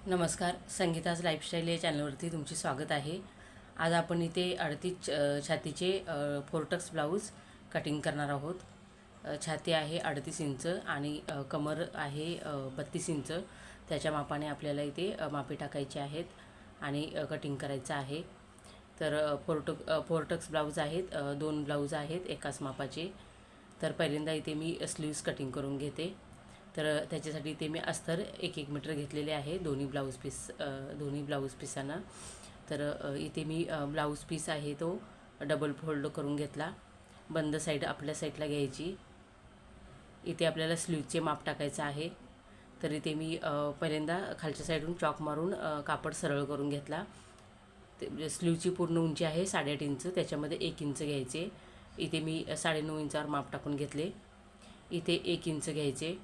नमस्कार. संगीताज लाईफस्टाईल या चॅनलवरती तुमचे स्वागत आहे. आज आपण इथे 38 छातीचे फोरटक्स ब्लाऊज कटिंग करणार आहोत. छाती आहे 38 इंच आणि कमर आहे 32 इंच. त्याच्या मापाने आपल्याला इथे मापे टाकायचे आहेत आणि कटिंग करायचं आहे. तर फोरटक्स ब्लाऊज आहेत, 2 ब्लाऊज आहेत एकाच मापाचे. तर पहिल्यांदा इथे मी स्लीव्स कटिंग करून घेते. तर त्याच्यासाठी इथे मी अस्तर 1-1 मीटर घेतलेले आहे दोन्ही ब्लाऊज पीसांना. तर इथे मी ब्लाऊज पीस आहे तो डबल फोल्ड करून घेतला. बंद साईड आपल्या साईडला घ्यायची. इथे आपल्याला स्लीवचे माप टाकायचं आहे. तर इथे मी पहिल्यांदा खालच्या साईडून चॉक मारून कापड सरळ करून घेतला. ते स्लीवची पूर्ण उंची आहे 8.5 इंच, त्याच्यामध्ये 1 इंच घ्यायचे. इथे मी 9.5 इंचावर माप टाकून घेतले. इथे 1 इंच घ्यायचे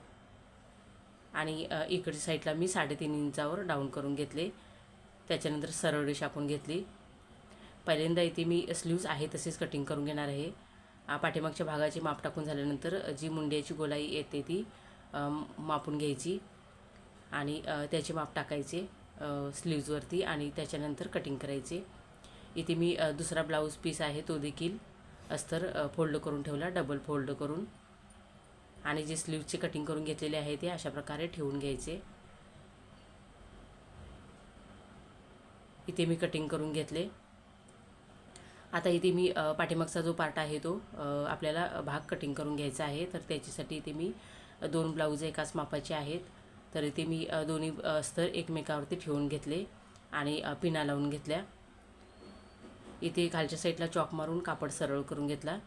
आणि इकडच्या साईडला मी 3.5 इंचावर डाऊन करून घेतले. त्याच्यानंतर सरळ रेष आखून घेतली. पहिल्यांदा इथे मी स्लीव्ज आहे तसेच कटिंग करून घेणार आहे. पाठीमागच्या भागाचे माप टाकून झाल्यानंतर जी मुंड्याची गोलाई येते ती मापून घ्यायची आणि त्याचे माप टाकायचे स्लीव्जवरती आणि त्याच्यानंतर कटिंग करायचे. इथे मी दुसरा ब्लाऊज पीस आहे तो देखील अस्तर फोल्ड करून ठेवला, डबल फोल्ड करून. आणि जे स्लीवचे कटिंग करून घेतलेले आहे ते अशा प्रकारे ठेवून घ्यायचे. इथे मी कटिंग करून घेतले. आता इथे मी पाठीमागचा जो पार्ट आहे तो आपल्याला भाग कटिंग करून घ्यायचा आहे. तर त्याच्यासाठी इथे मी 2 ब्लाऊज एकाच मापाचे आहेत. तर इथे मी दोन्ही अस्तर एकमेकावरती ठेवून घेतले आणि पिना लावून घेतल्या. इथे खालच्या साईडला चॉक मारून कापड सरळ करून घेतला.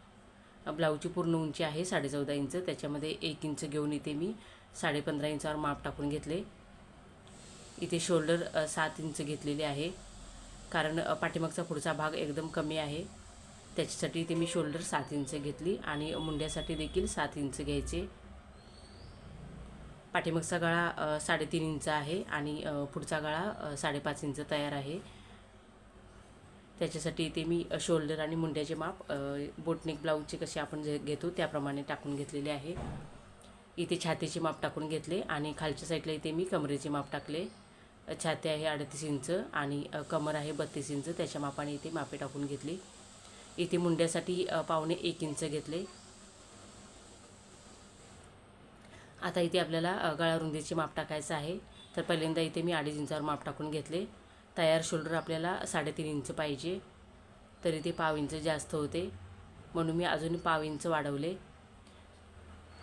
ब्लाऊजची पूर्ण उंची आहे 14.5 इंच, त्याच्यामध्ये 1 इंच घेऊन इथे मी 15.5 इंचावर माप टाकून घेतले. इथे शोल्डर 7 इंच घेतलेले आहे, कारण पाठीमागचा पुढचा भाग एकदम कमी आहे. त्याच्यासाठी इथे मी शोल्डर 7 इंच घेतली आणि मुंड्यासाठी देखील 7 इंच घ्यायचे. पाठीमागचा गळा 3.5 इंच आहे आणि पुढचा गळा 5.5 इंच तयार आहे. त्याच्यासाठी इथे मी शोल्डर आणि मुंड्याचे माप बोटनेक ब्लाऊजचे कसे आपण घेतो त्याप्रमाणे टाकून घेतलेले आहे. इथे छातीचे माप टाकून घेतले आणि खालच्या साईडला इथे मी कमरेचे माप टाकले. छाती आहे 38 इंच आणि कमर आहे 32 इंच. त्याच्या मापाने इथे मापे टाकून घेतली. इथे मुंड्यासाठी 1.25 इंच घेतले. आता इथे आपल्याला गळा रुंदीचे माप टाकायचं आहे. तर पहिल्यांदा इथे मी 2.5 इंचावर माप टाकून घेतले. तयार शोल्डर आपल्याला 3.5 इंच पाहिजे, तरी ते 1/2 इंच जास्त होते म्हणून मी अजून 1/2 इंच वाढवले.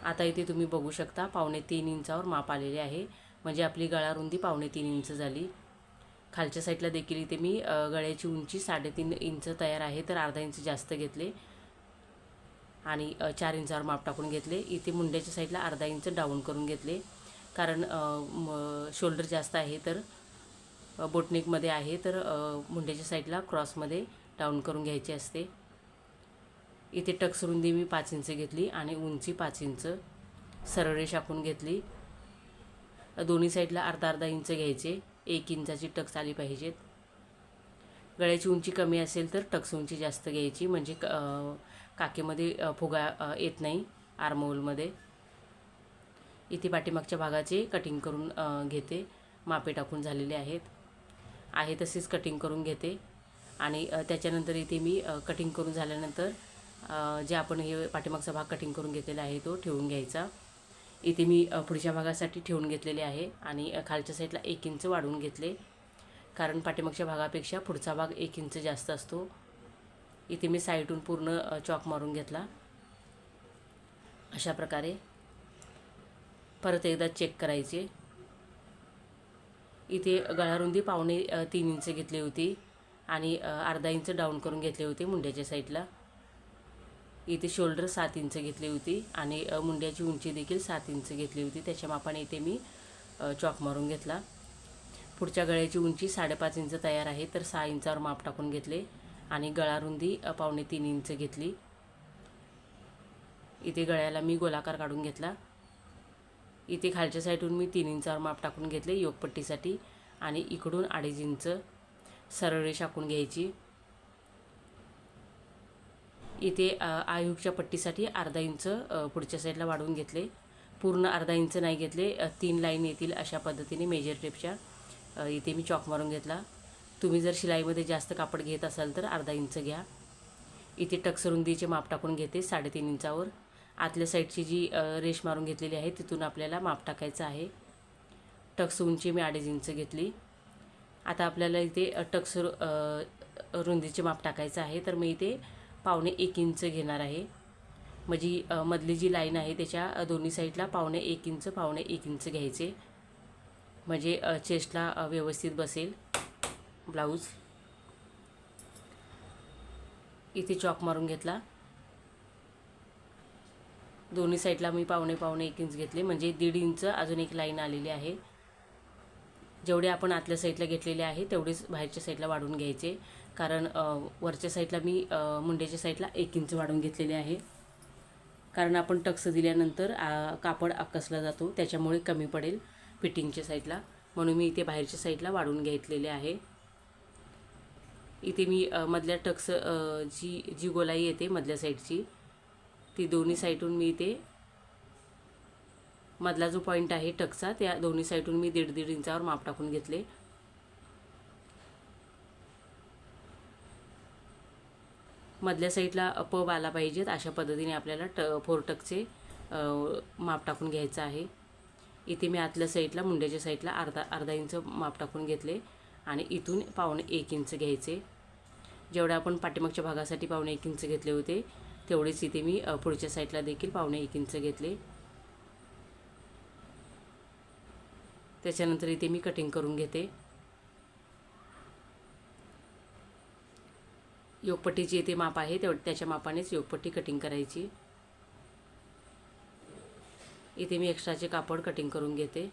आता इथे तुम्ही बघू शकता 3.25 इंचावर माप आलेले आहे, म्हणजे आपली गळा रुंदी 3.25 इंच झाली. खालच्या साईडला देखील इथे मी गळ्याची उंची 3.5 इंच तयार आहे, तर अर्धा इंच जास्त घेतले आणि 4 इंचावर माप टाकून घेतले. इथे मुंड्याच्या साईडला अर्धा इंच डाऊन करून घेतले, कारण शोल्डर जास्त आहे तर बोटनेकमध्ये आहे, तर मुंड्याच्या साईडला क्रॉसमध्ये डाऊन करून घ्यायची असते. इथे टक्स रुंदी मी 5 इंच घेतली आणि उंची 5 इंच सरळ रेष आखून घेतली. दोन्ही साईडला अर्धा इंच घ्यायचे. 1 इंचाची टक्स आली पाहिजेत. गळ्याची उंची कमी असेल तर टक्स उंची जास्त घ्यायची, म्हणजे काकेमध्ये फुगा येत नाही आर्महोलमध्ये. इथे पाठीमागच्या भागाचे कटिंग करून घेते. मापे टाकून झालेले आहे तसेच कटिंग करून घेते आणि त्याच्यानंतर इथे मी कटिंग करून झाल्यानंतर जे आपण हे पाठीमागचा भाग कटिंग करून घेतलेला आहे तो ठेवून घ्यायचा. इथे मी पुढच्या भागासाठी ठेवून घेतलेले आहे आणि खालच्या साईडला 1 इंच वाढवून घेतले, कारण पाठीमागच्या भागापेक्षा पुढचा भाग 1 इंच जास्त असतो. इथे मी साईडून पूर्ण चॉक मारून घेतला. अशा प्रकारे परत एकदा चेक करायचे. इथे गळा रुंदी 3.25 इंच घेतली होती आणि अर्धा इंच डाऊन करून घेतले होते मुंड्याच्या साईडला. इथे शोल्डर 7 इंच घेतली होती आणि मुंड्याची उंची देखील 7 इंच घेतली होती. त्याच्या मापाने इथे मी चॉक मारून घेतला. पुढच्या गळ्याची उंची 5.5 इंच तयार आहे, तर 6 इंचावर माप टाकून घेतले आणि गळा रुंदी 3.25 इंच घेतली. इथे गळ्याला मी गोलाकार काढून घेतला. इथे खालच्या साईडून मी 3 इंचावर माप टाकून घेतले योगपट्टीसाठी आणि इकडून 2.5 इंच सरळ रेष आखून घ्यायची. इथे आयुगच्या पट्टीसाठी अर्धा इंच पुढच्या साईडला वाढवून घेतले. पूर्ण अर्धा इंच नाही घेतले, 3 लाईन येतील अशा पद्धतीने मेजर टेपच्या इथे मी चॉक मारून घेतला. तुम्ही जर शिलाईमध्ये जास्त कापड घेत असाल तर अर्धा इंच घ्या. इथे टक्स रुंदीचे माप टाकून घेते 3.5 इंचावर. आतल्या साईडची जी रेष मारून घेतलेली आहे तिथून आपल्याला माप टाकायचं आहे. टक्स उंची मी 2.5 इंच घेतली. आता आपल्याला इथे टक्स रुंदीचे माप टाकायचं आहे, तर मी इथे 1.25 इंच घेणार आहे. म्हणजे मधली जी लाईन आहे त्याच्या दोन्ही साईडला 1.25 इंच 1.25 इंच घ्यायचे, म्हणजे चेस्टला व्यवस्थित बसेल ब्लाऊज. इथे चॉक मारून घेतला. दोन्ही साईडला मी 1.25 इंच घेतले, म्हणजे 1.5 इंच अजून एक लाईन आलेली आहे. जेवढे आपण आतल्या साईडला घेतलेले आहे तेवढेच बाहेरच्या साईडला वाढवून घ्यायचे, कारण वरच्या साईडला मी मुंड्याच्या साईडला 1 इंच वाढवून घेतलेले आहे. कारण आपण टक्स दिल्यानंतर कापड आकसला जातो, त्याच्यामुळे कमी पडेल फिटिंगच्या साईडला, म्हणून मी इथे बाहेरच्या साईडला वाढवून घेतलेले आहे. इथे मी मधल्या टक्स जी गोलाई येते मधल्या साईडची, ती दोन्ही साईडून मी इथे मधला जो पॉईंट आहे टक्सचा त्या दोन्ही साईडून मी 1.5 इंचावर माप टाकून घेतले. मधल्या साईडला पब आला पाहिजेत अशा पद्धतीने आपल्याला 4 टक्सचे माप टाकून घ्यायचं आहे. इथे मी आतल्या साईडला मुंड्याच्या साईडला अर्धा इंच माप टाकून घेतले आणि इथून 1.25 इंच घ्यायचे. जेवढे आपण पाठीमागच्या भागासाठी 1.25 इंच घेतले होते तेवढेच इथे मी पुढच्या साईडला देखील 1.25 इंच घेतले. त्याच्यानंतर इथे मी कटिंग करून घेते. योगपट्टीची इथे माप आहे त्याच्या मापानेच योगपट्टी कटिंग करायची. इथे मी एक्स्ट्राचे कापड कटिंग करून घेते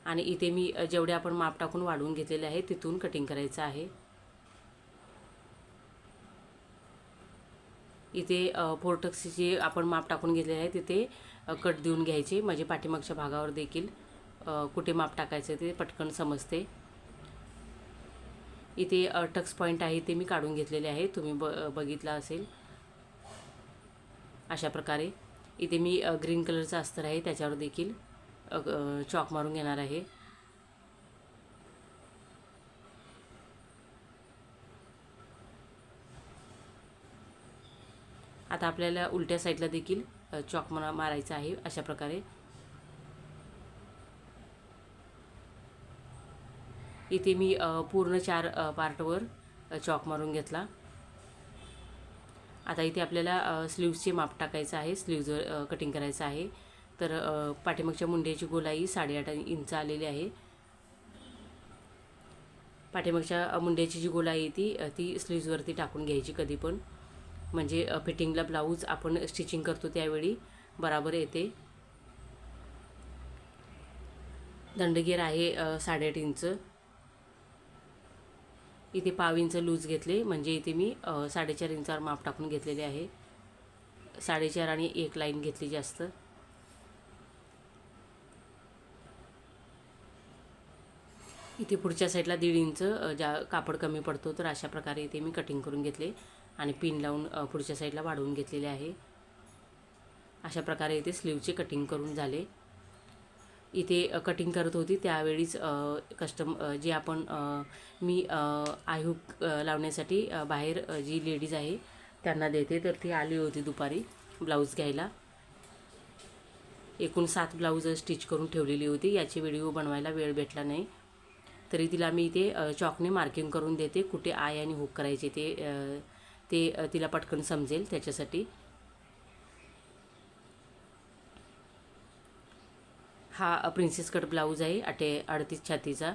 आणि इथे मी जेवढे आपण माप टाकून वाढवून घेतलेले आहे तिथून कटिंग करायचं आहे. इथे 4 टक्सचे आपण माप टाकून घेतलेले आहे तिथे कट देऊन घ्यायचे, म्हणजे पाठीमागच्या भागावर देखील कुठे माप टाकायचं ते पटकन समजते. इथे टक्स पॉईंट आहे ते मी काढून घेतलेले आहे, तुम्ही बघितला असेल अशा प्रकारे. इथे मी ग्रीन कलरचा अस्तर आहे त्याच्यावर देखील चॉक मारून घेणार आहे. आता आपल्याला उलट्या साईडला देखील चॉक मारायचा आहे अशा प्रकारे. इथे मी पूर्ण 4 पार्टवर चॉक मारून घेतला. आता इथे आपल्याला स्लीव्सचे माप टाकायचं आहे, स्लीव्जवर कटिंग करायचं आहे. तर पाठीमागच्या मुंड्याची गोलाई 8.5 इंच आलेली आहे. पाठीमागच्या मुंड्याची जी गोलाई आहे ती स्लीव्जवरती टाकून घ्यायची कधी पण, म्हणजे फिटिंगला ब्लाऊज आपण स्टिचिंग करतो त्यावेळी बराबर येते. दंडगेर आहे 8.5 इंच. इथे 1/2 इंच लूज घेतले, म्हणजे इथे मी 4.5 इंचावर माप टाकून घेतलेले आहे. 4.5 आणि 1 लाईन घेतली जास्त. इथे पुढच्या साईडला 1.5 इंच कापड कमी पडतो, तर अशा प्रकारे इथे मी कटिंग करून घेतले आणि पिन लावून पुढच्या साईडला वाढवून घेतलेले आहे. अशा प्रकारे इथे स्लीवचे कटिंग करून झाले. इथे कटिंग करत होती त्यावेळीच जे आपण मी आयहूक लावण्यासाठी बाहेर जी लेडीज आहे त्यांना देते, तर ती आली होती दुपारी ब्लाऊज घ्यायला. एकूण 7 ब्लाऊज स्टिच करून ठेवलेली होती. याची व्हिडिओ बनवायला वेळ भेटला नाही, तरी तिला मी इथे चॉकने मार्किंग करून देते कुठे आय आणि हुक करायचे ते तिला पटकन समजेल त्याच्यासाठी. हा प्रिन्सेस कट ब्लाऊज आहे 38 छातीचा.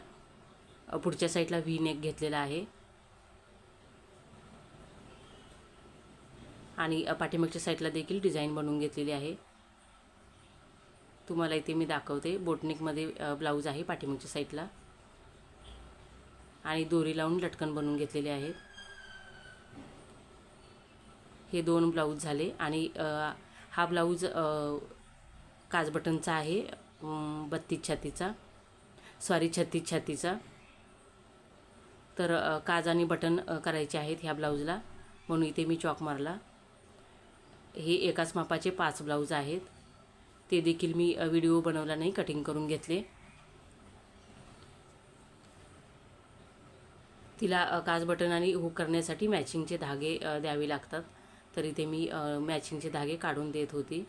पुढच्या साईडला व्ही नेक घेतलेला आहे आणि पाठीमागच्या साईडला देखील डिझाईन बनवून घेतलेली आहे. तुम्हाला इथे मी दाखवते. बोटनेकमध्ये ब्लाऊज आहे पाठीमागच्या साईडला आणि दोरी लावून लटकन बनवून घेतलेले आहेत. हे 2 ब्लाऊज झाले आणि हा ब्लाऊज काज बटनचा आहे 36 छातीचा. तर काज आणि बटन करायचे आहेत ह्या ब्लाऊजला, म्हणून इथे मी चॉक मारला. हे एकाच मापाचे 5 ब्लाऊज आहेत, ते देखील मी व्हिडिओ बनवला नाही, कटिंग करून घेतले. तिला काज बटन आणि हुक करण्यासाठी मॅचिंगचे धागे द्यावे लागतात. तर इथे मी मॅचिंगचे धागे काढून देत होती.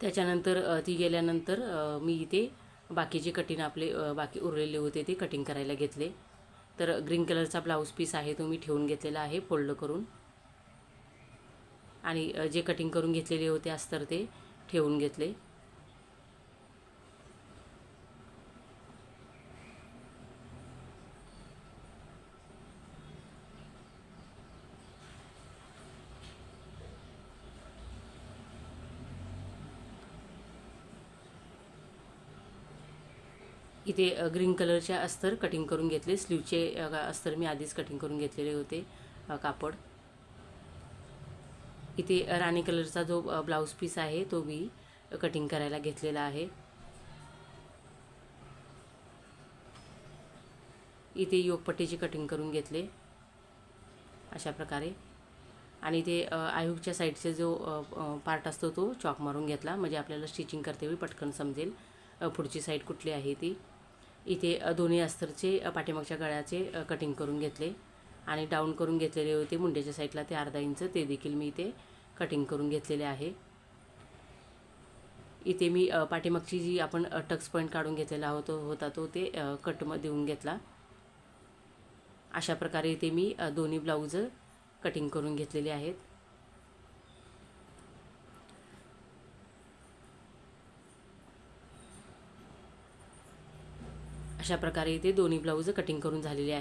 त्याच्यानंतर ती गेल्यानंतर मी इथे बाकीचे कटिंग आपले बाकी उरलेले होते ते कटिंग करायला घेतले. तर ग्रीन कलरचा ब्लाऊज पीस आहे तो मी ठेवून घेतलेला आहे फोल्ड करून, आणि जे कटिंग करून घेतलेले होते अस्तर ते ठेवून घेतले. इथे ग्रीन कलरचे अस्तर कटिंग करून घेतले. स्लीवचे अस्तर मी आधीच कटिंग करून घेतलेले होते कापड. इथे राणी कलरचा जो ब्लाऊज पीस आहे तो मी कटिंग करायला घेतलेला आहे. इथे योगपट्टीची कटिंग करून घेतले अशा प्रकारे, आणि ते आयुकच्या साईडचे जो पार्ट असतो तो चॉक मारून घेतला, म्हणजे आपल्याला स्टिचिंग करते वेळी पटकन समजेल पुढची साईड कुठली आहे ती. इथे दोन्ही अस्तरचे पाठीमागच्या गळ्याचे कटिंग करून घेतले, आणि डाऊन करून घेतलेले होते मुंड्याच्या साईडला ते अर्धा इंच, ते देखील मी इथे कटिंग करून घेतलेले आहे. इथे मी पाठीमागची जी आपण टक्स पॉईंट काढून घेतलेला होता तो ते कटमध्ये देऊन घेतला. अशा प्रकारे इथे मी दोन्ही ब्लाऊज कटिंग करून घेतलेले आहेत. अशा प्रकारे इथे दोन्ही ब्लाऊज कटिंग करून झालेले आहेत.